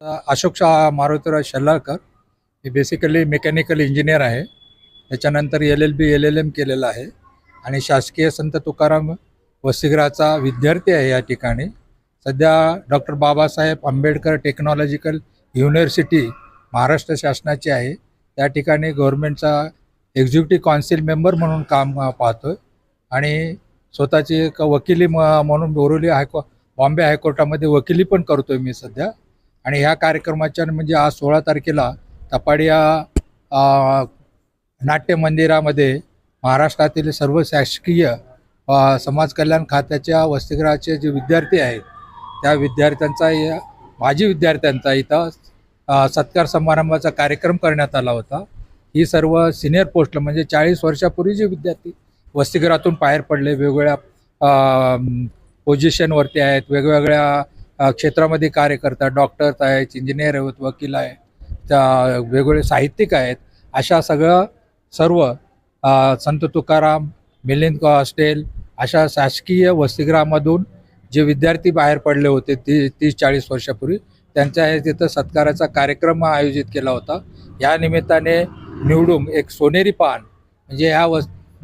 अशोक मारुतीराव शेलारकर हे basically mechanical engineer आहे. त्याच्यानंतर LLB LLM केलेलं आहे आणि शासकीय संत तुकाराम वसतिगृहाचा विद्यार्थी आहे. या ठिकाणी सध्या doctor Babasaheb Ambedkar technological university Maharashtra शासनाची आहे. त्या ठिकाणी गव्हर्नमेंटचा एक्झिक्युटिव्ह काउन्सिल मेंबर म्हणून काम पाहतोय आणि स्वतःची एक वकिली म्हणून बॉम्बे हायकोर्टामध्ये वकिली पण करतोय मी सध्या. आणि ह्या कार्यक्रमाच्या म्हणजे आज 16 तारखेला तपाडिया नाट्य मंदिरामध्ये महाराष्ट्रातील सर्व शासकीय समाज कल्याण खात्याच्या वसतिगृहाचे जे विद्यार्थी आहेत त्या विद्यार्थ्यांचा माजी विद्यार्थ्यांचा इथं सत्कार समारंभाचा कार्यक्रम करण्यात आला होता. ही सर्व सिनियर पोस्ट म्हणजे 40 वर्षापूर्वी जे विद्यार्थी वसतिगृहातून बाहेर पडले, वेगवेगळ्या पोझिशनवरती आहेत, वेगवेगळ्या क्षेत्रामध्ये कार्य करतात, डॉक्टर्स आहेत, इंजिनियर आहेत, वकील आहेत, त्या वेगवेगळे साहित्यिक आहेत, अशा सर्व संत तुकाराम, मिलिंद हॉस्टेल अशा शासकीय वसतिगृहामधून जे विद्यार्थी बाहेर पडले होते 30-40 वर्षापूर्वी त्यांच्या तिथं सत्काराचा कार्यक्रम आयोजित केला होता. या निमित्ताने निवडून एक सोनेरी पान म्हणजे ह्या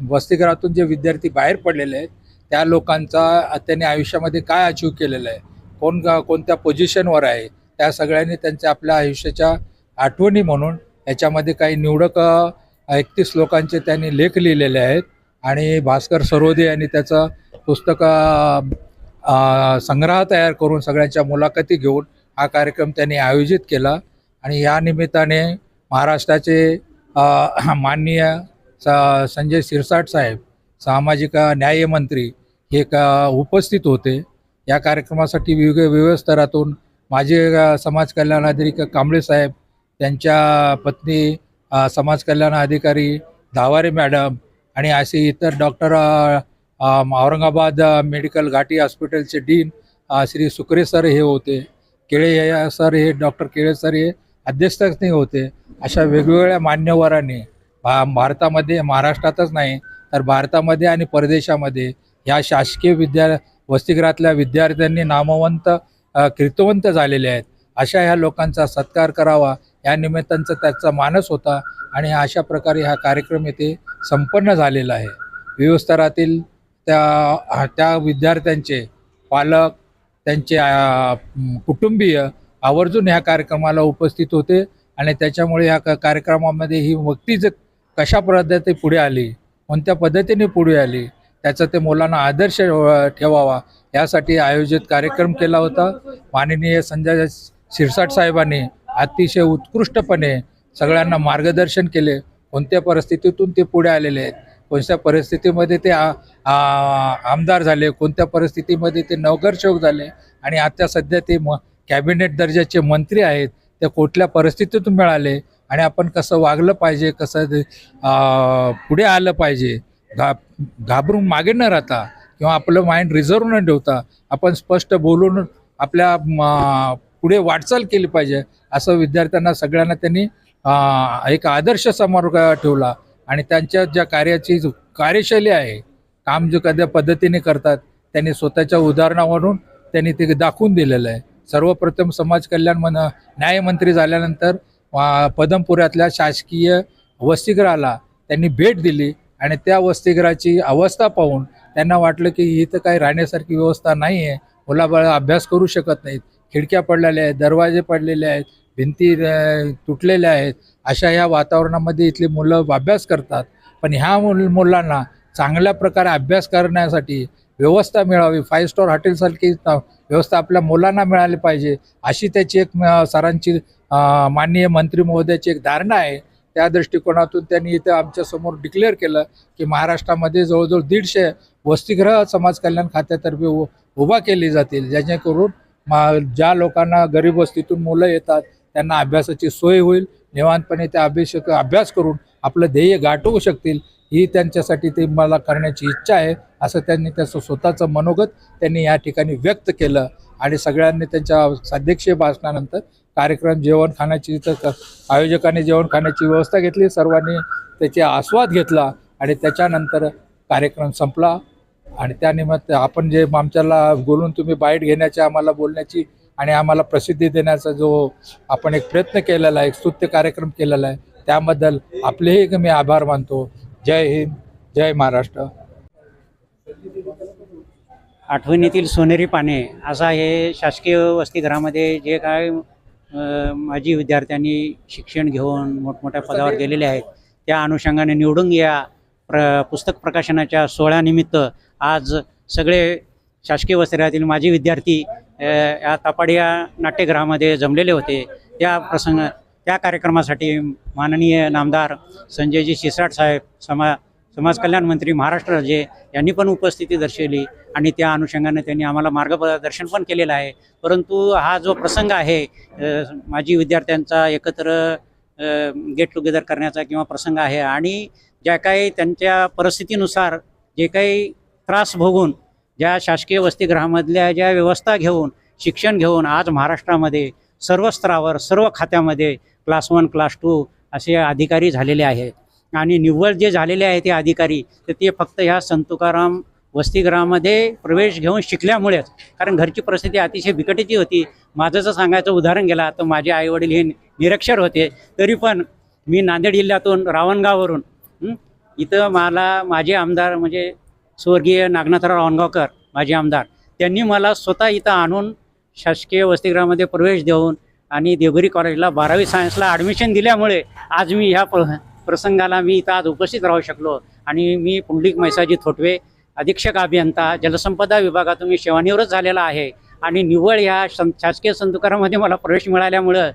वसतिगृहातून जे विद्यार्थी बाहेर पडलेले आहेत त्या लोकांचा त्यांनी आयुष्यामध्ये काय अचीव केलेलं आहे, कोणत्या पोझिशनवर आहे, त्या सगळ्यांनी त्यांच्या आपल्या आयुष्याच्या आठवणी म्हणून याच्यामध्ये काही निवडक 31 लोकांचे त्यांनी लेख लिहिलेले आहेत. आणि भास्कर सरोदे यांनी त्याचं पुस्तक संग्रह तयार करून सगळ्यांच्या मुलाखती घेऊन हा कार्यक्रम त्यांनी आयोजित केला. आणि या निमित्ताने महाराष्ट्राचे माननीय संजय शिरसाट साहेब सामाजिक न्याय मंत्री हे उपस्थित होते. या कार्यक्रमासाठी विविध स्तरातून माझे समाज कल्याण अधिकारी कांबळे साहेब, त्यांच्या पत्नी समाज कल्याण अधिकारी धावारे मॅडम आणि असे इतर डॉक्टर औरंगाबाद मेडिकल घाटी हॉस्पिटलचे डीन श्री सुकरे सर हे होते, केळे सर हे डॉक्टर केळे सर हे अध्यक्षस्थानी होते. अशा वेगवेगळ्या मान्यवरांनी भारतामध्ये, महाराष्ट्रातच नाही तर भारतामध्ये आणि परदेशामध्ये ह्या शासकीय वसतिगृहातल्या विद्यार्थ्यांनी नामवंत कीर्तिवंत झालेले आहेत. अशा ह्या लोकांचा सत्कार करावा या निमित्तांचा त्याचा मानस होता आणि अशा प्रकारे हा कार्यक्रम येथे संपन्न झालेला आहे. विविध स्तरातील त्या विद्यार्थ्यांचे पालक, त्यांचे कुटुंबीय आवर्जून ह्या कार्यक्रमाला उपस्थित होते आणि त्याच्यामुळे ह्या कार्यक्रमामध्ये ही व्यक्ती कशा पद्धतीने पुढे आली, कोणत्या पद्धतीने पुढे आली त्याचा ते मुलांना आदर्श ठेवावा यासाठी आयोजित कार्यक्रम केला होता. माननीय संजय शिरसाट साहेबांनी अतिशय उत्कृष्टपणे सगळ्यांना मार्गदर्शन केले. कोणत्या परिस्थितीतून ते पुढे आलेले आहेत, कोणत्या परिस्थितीमध्ये ते आमदार झाले, कोणत्या परिस्थितीमध्ये ते नगरसेवक झाले आणि आता सध्या ते कॅबिनेट दर्जाचे मंत्री आहेत. ते कुठल्या परिस्थितीतून मिळाले आणि आपण कसं वागलं पाहिजे, कसं पुढे आलं पाहिजे, घाबरून मागे न राहता किंवा आपलं माइंड रिझर्व न ठेवता आपण स्पष्ट बोलून आपल्या पुढे वाटचाल केली पाहिजे असं विद्यार्थ्यांना सगळ्यांना त्यांनी एक आदर्श समोर ठेवला. आणि त्यांच्या ज्या कार्याची कार्यशैली आहे, काम जो कद्या पद्धतीने करतात त्यांनी स्वतःच्या उदाहरणावरून त्यांनी ते दाखवून दिलेलं आहे. सर्वप्रथम समाज कल्याण न्यायमंत्री झाल्यानंतर पदमपुरातल्या शासकीय वसतिगृहाला त्यांनी भेट दिली आणि त्या वसतिगृहाची अवस्था पाहून त्यांना वाटलं की इथं काही राहण्यासारखी व्यवस्था नाही आहे, मुलाबाळं अभ्यास करू शकत नाहीत, खिडक्या पडलेल्या आहेत, दरवाजे पडलेले आहेत, भिंती तुटलेल्या आहेत. अशा ह्या वातावरणामध्ये इथली मुलं अभ्यास करतात. पण ह्या मुलांना चांगल्या प्रकारे अभ्यास करण्यासाठी व्यवस्था मिळावी, 5 स्टार हॉटेलसारखी व्यवस्था आपल्या मुलांना मिळाली पाहिजे अशी त्याची एक सरांची माननीय मंत्री महोदयाची एक धारणा आहे. त्या दृष्टिकोनातून त्यांनी इथं आमच्यासमोर डिक्लेअर केलं की महाराष्ट्रामध्ये जवळजवळ 150 वसतिगृह समाज कल्याण खात्यातर्फे उभा केली जातील, जेणेकरून ज्या लोकांना गरीब वस्तीतून मुलं येतात त्यांना अभ्यासाची सोय होईल, निवांतपणे त्या अभ्यास करून आपलं ध्येय गाठवू शकतील. ही त्यांच्यासाठी ते मला करण्याची इच्छा आहे असं त्यांनी त्याचं स्वतःचं मनोगत त्यांनी या ठिकाणी व्यक्त केलं. आणि सगळ्यांनी त्यांच्या अध्यक्षीय भाषणानंतर कार्यक्रम जेवण खाण्याची आयोजकांनी जेवण खाण्याची व्यवस्था घेतली, सर्वांनी त्याचे आस्वाद घेतला आणि त्याच्यानंतर कार्यक्रम संपला. आणि त्यानिमित्त आपण जे आमच्याला बोलून तुम्ही बाईट घेण्याची आम्हाला बोलण्याची आणि आम्हाला प्रसिद्धी देण्याचा जो आपण एक प्रयत्न केलेला आहे, एक स्तुत्य कार्यक्रम केलेला आहे, त्याबद्दल आपलेही मी आभार मानतो. जय हिंद, जय महाराष्ट्र. आठवणीतील सोनेरी पाने असा हे शासकीय वसतिगृहामध्ये जे काय माजी विद्यार्थ्यांनी शिक्षण घेऊन मोठमोठ्या पदावर गेलेले आहेत, त्या अनुषंगाने निवडून या पुस्तक प्रकाशनाच्या सोहळ्यानिमित्त आज सगळे शासकीय वसतिगृहातील माजी विद्यार्थी या तापाडी या नाट्यगृहामध्ये जमलेले होते. त्या कार्यक्रमासाठी माननीय नामदार संजयजी शिरसाट साहेब, समाज कल्याण मंत्री महाराष्ट्र राज्य यांनी पण उपस्थिती दर्शवली आणि त्या अनुषंगाने त्यांनी आम्हाला मार्गदर्शन पण केलेलं आहे. परंतु हा जो प्रसंग आहे माजी विद्यार्थ्यांचा एकत्र गेट टुगेदर करण्याचा किंवा प्रसंग आहे, आणि ज्या काही त्यांच्या परिस्थितीनुसार जे काही त्रास भोगून ज्या शासकीय वसतिगृहामधल्या ज्या व्यवस्था घेऊन शिक्षण घेऊन आज महाराष्ट्रामध्ये सर्व स्तरावर सर्व खात्यामध्ये क्लास 1 क्लास 2 असे अधिकारी झालेले आहेत. आणि निव्वळ जे झालेले आहे ते अधिकारी तर ते फक्त ह्या संत तुकाराम वसतिगृहामध्ये प्रवेश घेऊन शिकल्यामुळेच, कारण घरची परिस्थिती अतिशय बिकटीची होती. माझं जर सांगायचं उदाहरण गेला तर माझे आईवडील हे निरक्षर होते, तरी पण मी नांदेड जिल्ह्यातून रावणगाववरून इथं मला माझे आमदार म्हणजे स्वर्गीय नागनाथराव रावणगावकर माझे आमदार, त्यांनी मला स्वतः इथं आणून शासकीय वसतिगृहामध्ये प्रवेश देऊन आणि देवगिरी कॉलेजला 12वी सायन्सला ॲडमिशन दिल्यामुळे आज मी ह्या प्रसंगाला मी इथं आज उपस्थित राहू शकलो. आणि मी पुंडलिक मैसाजी थोटवे, अधीक्षक अभियंता जलसंपदा विभागातून मी सेवानिवृत्त झालेला आहे. आणि निव्वळ ह्या शासकीय संत तुकाराममध्ये मला प्रवेश मिळाल्यामुळं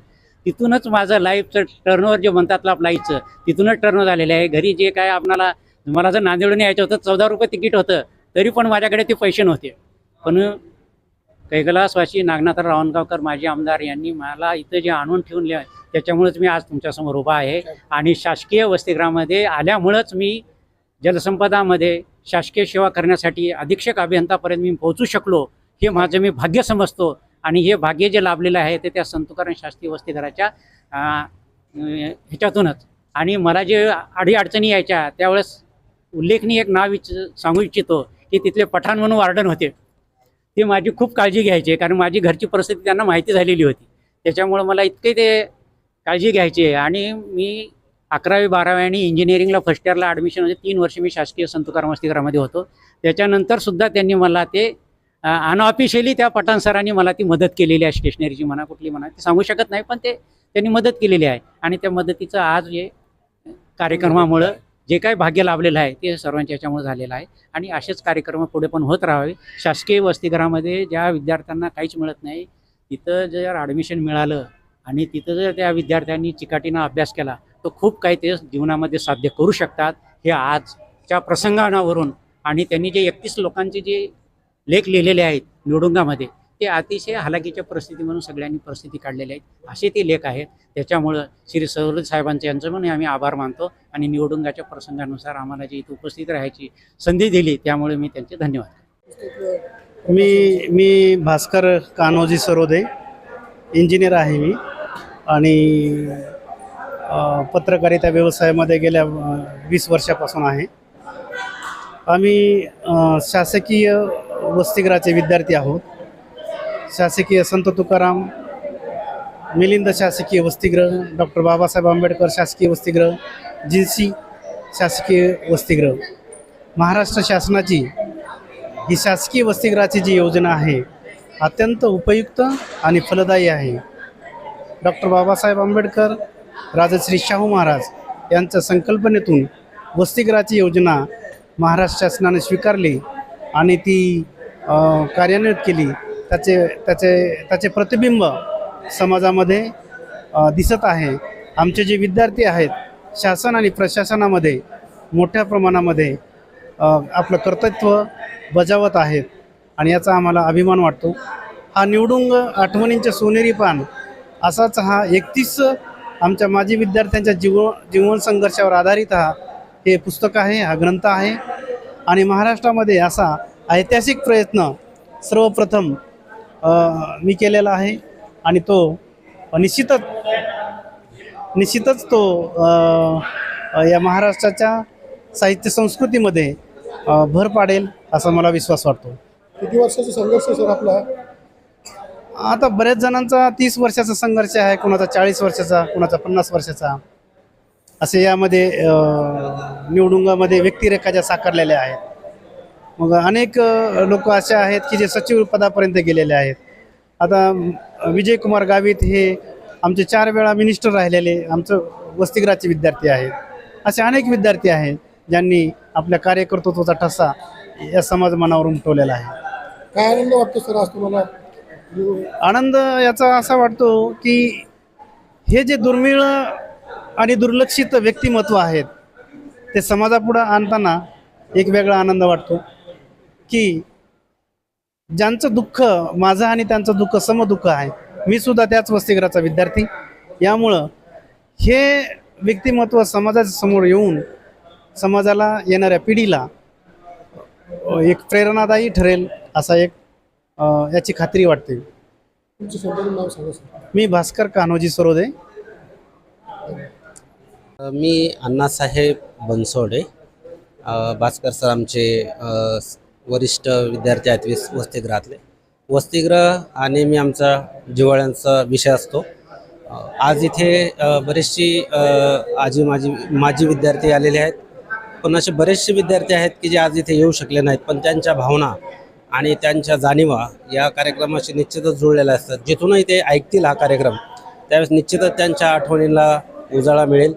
तिथूनच माझं लाईफचं टर्नओव्हर जे म्हणतात लाईफचं तिथूनच टर्न झालेलं आहे. घरी जे काय मला जर नांदेडून यायचं होतं 14 रुपये तिकीट होतं, तरी पण माझ्याकडे ते पैसे नव्हते. पण कैलासवासी नागनाथराव रावणगावकर माझे आमदार यांनी मला इथं जे आणून ठेवून त्याच्यामुळेच मी आज तुमच्यासमोर उभा आहे. आणि शासकीय वसतिगृहामध्ये आल्यामुळंच मी जलसंपदामध्ये शासकीय सेवा करण्यासाठी अधीक्षक अभियंतापर्यंत मी पोहोचू शकलो, हे माझं मी भाग्य समजतो. आणि हे भाग्य जे लाभलेलं आहे ते त्या संत तुकाराम शासकीय वसतिगृहाच्या ह्याच्यातूनच. आणि मला जे अडीअडचणी यायच्या त्यावेळेस उल्लेखनीय एक नाव सांगू इच्छितो की तिथले पठाण म्हणून वार्डन होते, ते माझी खूप काळजी घ्यायचे, कारण माझी घरची परिस्थिती त्यांना माहिती झालेली होती. त्याच्यामुळं मला इतके ते काळजी घ्यायचे. आणि मी 11वी 12वी आणि इंजिनिअरिंगला फर्स्ट इयरला ॲडमिशन म्हणजे 3 वर्ष मी शासकीय संत तुकाराम वसतिगृहामध्ये होतो. त्याच्यानंतरसुद्धा त्यांनी मला ते अनऑफिशियली त्या पठाण सरांनी मला ती मदत केलेली आहे. स्टेशनरीची म्हणा कुठली म्हणा ते सांगू शकत नाही, पण ते त्यांनी मदत केलेली आहे. आणि त्या मदतीचं आज हे कार्यक्रमामुळं जे काही भाग्य लाभलेलं आहे ते सर्वांच्या याच्यामुळे झालेलं आहे. आणि असेच कार्यक्रम पुढे पण होत राहावे. शासकीय वसतिगृहामध्ये ज्या विद्यार्थ्यांना काहीच मिळत नाही, तिथं जर ॲडमिशन मिळालं आणि तिथं जर त्या विद्यार्थ्यांनी चिकाटीनं अभ्यास केला तर खूप काही ते जीवनामध्ये साध्य करू शकतात. हे आजच्या प्रसंगावरून आणि त्यांनी जे 31 लोकांचे जे लेख लिहिलेले आहेत निवडुंगामध्ये, ते अतिशय हालाकीच्या परिस्थिती म्हणून सगळ्यांनी परिस्थिती काढलेली आहेत असे ते लेख आहेत. त्याच्यामुळं श्री सवलत साहेबांचं यांचं पण आम्ही आभार मानतो. आणि निवडुंगाच्या प्रसंगानुसार आम्हाला जी इथं उपस्थित राहायची संधी दिली त्यामुळे मी त्यांचे धन्यवाद. मी भास्कर कान्होजी सरोदे, इंजिनियर आहे मी. आणि पत्रकारिता व्यवसायामध्ये गेल्या 20 वर्षापासून आहे. आम्ही शासकीय वसतिगृहाचे विद्यार्थी आहोत. शासकीय संत तुकाराम मिलिंद शासकीय वसतिगृह, डॉक्टर बाबासाहेब आंबेडकर शासकीय वसतिगृह, जिन्सी शासकीय वसतिगृह. महाराष्ट्र शासनाची ही शासकीय वसतिगृहाची जी योजना आहे अत्यंत उपयुक्त आणि फलदायी आहे. डॉक्टर बाबासाहेब आंबेडकर, राजश्री शाहू महाराज यांच्या संकल्पनेतून वसतिगृहाची योजना महाराष्ट्र शासनाने स्वीकारली आणि ती कार्यान्वित केली. त्याचे प्रतिबिंब समाजामध्ये दिसत आहे. आमचे जे विद्यार्थी आहेत शासन आणि प्रशासनामध्ये मोठ्या प्रमाणामध्ये आपलं कर्तव्य बजावत आहेत आणि याचा आम्हाला अभिमान वाटतो. हा निवडुंग आठवणींचे सोनेरी पान असाच हा 31 आमच्या माजी विद्यार्थ्यांच्या जीवन संघर्षावर आधारित हे पुस्तक आहे, हा ग्रंथ आहे. आणि महाराष्ट्रामध्ये असा ऐतिहासिक प्रयत्न सर्वप्रथम मी केलेला आहे आणि तो निश्चितच तो या महाराष्ट्राच्या साहित्य संस्कृतीमध्ये भर पाडेल असा मला विश्वास वाटतो. किती वर्षाचा संघर्ष सर आपला? आता बऱ्याच जणांचा 30 वर्षाचा संघर्ष आहे, कोणाचा 40 वर्षाचा, कोणाचा 50 वर्षाचा, असे यामध्ये निवडणुकामध्ये व्यक्तिरेखा साकारलेल्या आहेत. मग अनेक लोक असे आहेत की जे सचिव पदापर्यंत गेलेले आहेत. आता विजयकुमार गावित हे आमचे 4 वेळा मिनिस्टर राहिलेले आमचं वसतिगृहाचे विद्यार्थी आहेत. असे अनेक विद्यार्थी आहेत ज्यांनी आपल्या कार्यकर्तृत्वाचा ठसा या समाज मनावर उमटवलेला आहे. काय आनंद वाटतो सर आज तुम्हाला? आनंद याचा असा वाटतो की हे जे दुर्मिळ आणि दुर्लक्षित व्यक्तिमत्व आहेत ते समाजापुढं आणताना एक वेगळा आनंद वाटतो की ज्यांचं दुःख माझं आणि त्यांचं दुःख समदुःख आहे. मी सुद्धा त्याच वसतिगृहाचा विद्यार्थी. यामुळं हे व्यक्तिमत्व समाजाच्या समोर येऊन समाजाला येणाऱ्या पिढीला एक प्रेरणादायी ठरेल असा एक याची खात्री वाटते. तुमचं संपूर्ण नाव सांगा सर. मी भास्कर कान्होजी सरोदे. मी अण्णासाहेब बनसोडे. भास्कर सर आमचे वरिष्ठ विद्यार्थी आहेत वसतिगृहातले. वसतिगृह हा नेहमी आमचा जिव्हाळ्यांचा विषय असतो. आज इथे बरेचशी माजी विद्यार्थी आलेले आहेत, पण असे बरेचसे विद्यार्थी आहेत की जे आज इथे येऊ शकले नाहीत, पण त्यांच्या भावना आणि त्यांच्या जाणीवा या कार्यक्रमाशी निश्चितच जुळलेल्या असतात. जिथूनही ते ऐकतील हा कार्यक्रम त्यावेळेस निश्चितच त्यांच्या आठवणींना उजाळा मिळेल.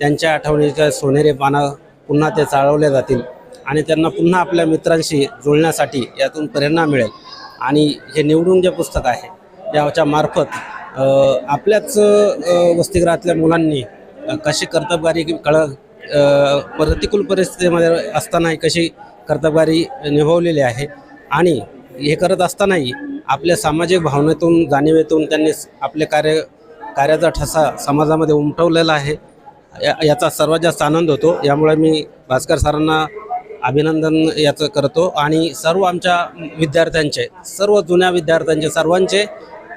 त्यांच्या आठवणीच्या सोनेरी पानं पुन्हा ते चाळवले जातील आणि त्यांना पुन्हा आपल्या मित्रांशी जुळण्यासाठी यातून प्रेरणा मिळेल. आणि हे निवडून जे पुस्तक आहे याच्या मार्फत आपल्याच वसतिगृहातल्या मुलांनी कशी कर्तबगारी प्रतिकूल परिस्थितीमध्ये असतानाही कशी कर्तबगारी निभावलेली आहे आणि हे करत असतानाही आपल्या सामाजिक भावनेतून जाणीवेतून त्यांनी आपले कार्याचा ठसा समाजामध्ये उमटवलेला आहे. याचा सर्वात जास्त आनंद होतो. यामुळे मी भास्कर सरांना अभिनंदन याचं करतो आणि सर्व आमच्या विद्यार्थ्यांचे, सर्व जुन्या विद्यार्थ्यांचे, सर्वांचे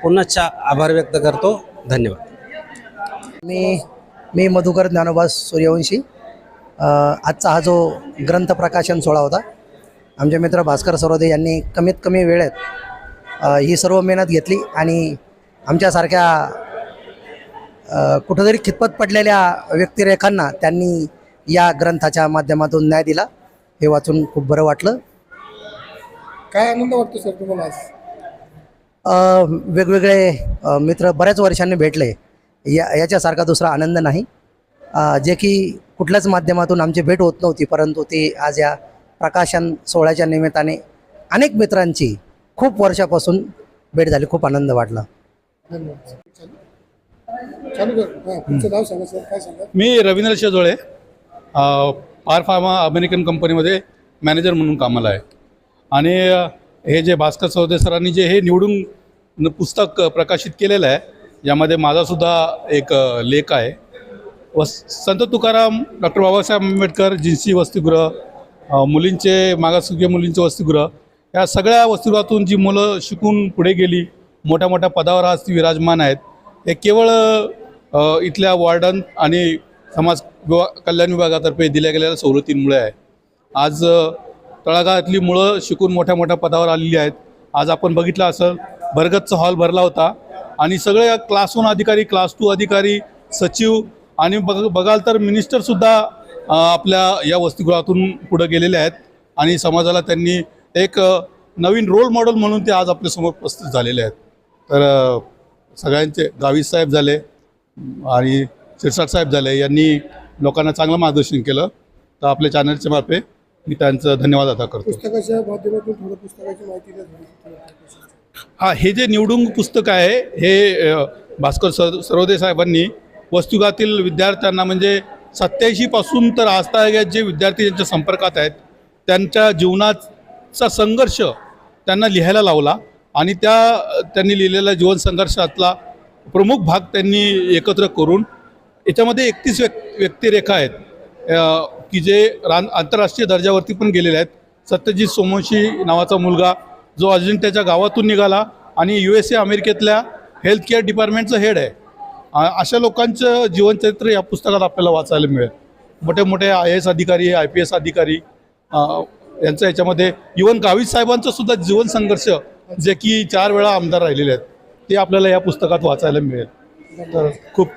पुनश्च आभार व्यक्त करतो. धन्यवाद. मी मधुकर ज्ञानोबा सूर्यवंशी. आजचा हा जो ग्रंथ प्रकाशन सोहळा होता, आमचे मित्र भास्कर सरोदे यांनी कमीत कमी वेळेत ही सर्व मेहनत घेतली आणि आमच्यासारख्या कुठंतरी खितपत पडलेल्या व्यक्तिरेखांना त्यांनी या ग्रंथाच्या माध्यमातून न्याय दिला. हे वाचून खूप बरं वाटलं. काय आनंद वाटतो सर तुम्हाला आज? वेगवेगळे मित्र बऱ्याच वर्षांनी भेटले, याच्यासारखा दुसरा आनंद नाही. जे की कुठल्याच माध्यमातून आमची भेट होत नव्हती, परंतु ती आज या प्रकाशन सोहळ्याच्या निमित्ताने अनेक मित्रांची खूप वर्षापासून भेट झाली. खूप आनंद वाटला. धन्यवाद. चालू कर. तुमचं नाव सांगा सर. काय सांगा? मी रवींद्र शेजोळे, पार फार्मा अमेरिकन कंपनीमध्ये मॅनेजर म्हणून कामाला आहे. आणि हे जे भास्कर सरोदे सरांनी जे हे निवडून पुस्तक प्रकाशित केलेलं आहे, यामध्ये माझासुद्धा एक लेख आहे. संत तुकाराम, डॉक्टर बाबासाहेब आंबेडकर, जिन्सी वसतिगृह, मुलींचे मागासवर्गीय मुलींचे वसतिगृह, या सगळ्या वसतिगृहातून जी मुलं शिकून पुढे गेली, मोठ्या मोठ्या पदावर आज ती विराजमान आहेत, हे केवळ इथल्या वॉर्डन आणि समाज कल्याण विभागातर्फे दिल्या गेलेल्या सवलतींमुळे आहे. आज तळागाळातली मुलं शिकून मोठ्या मोठ्या पदावर आलेली आहेत. आज आपण बघितलं असेल, भरगतचा हॉल भरला होता आणि सगळे क्लास 1 अधिकारी, क्लास 2 अधिकारी, सचिव आणि बघाल तर मिनिस्टरसुद्धा आपल्या या वसतिगृहातून पुढे गेलेले आहेत आणि समाजाला त्यांनी एक नवीन रोल मॉडेल म्हणून ते आज आपल्यासमोर उपस्थित झालेले आहेत. तर सगळ्यांचे गावित साहेब झाले आणि शिरसाट साहेब झाले, यांनी लोकांना चांगलं मार्गदर्शन केलं. तर आपल्या चॅनलच्या मार्फत मी त्यांचं धन्यवाद अदा करतो. पुस्तकाच्या माध्यमातून थोडं पुस्तकाची माहिती द्या. हे जे निवडून पुस्तक आहे हे भास्कर सरोदे साहेबांनी वसतिगृहातील विद्यार्थ्यांना, म्हणजे 87 पासून तर आजतागायत जे विद्यार्थी त्यांच्या संपर्कात आहेत त्यांच्या जीवनाचा संघर्ष त्यांना लिहायला लावला आणि त्यांनी लिहिलेल्या जीवन संघर्षातला प्रमुख भाग त्यांनी एकत्र करून याच्यामध्ये 31 व्यक्तिरेखा आहेत की जे आंतरराष्ट्रीय दर्जावरती पण गेलेले आहेत. सत्यजित सोमवंशी नावाचा मुलगा जो अजिंठ्याच्या गावातून निघाला आणि USA अमेरिकेतल्या हेल्थ केअर डिपार्टमेंटचं हेड आहे. अशा लोकांचं जीवनचरित्र या पुस्तकात आपल्याला वाचायला मिळेल. मोठे मोठे IAS अधिकारी, IPS अधिकारी यांचं याच्यामध्ये, इवन गावित साहेबांचं सुद्धा जीवन संघर्ष, जे की 4 वेळा आमदार राहिलेले आहेत, ते आपल्याला या पुस्तकात वाचायला मिळेल. तर खूप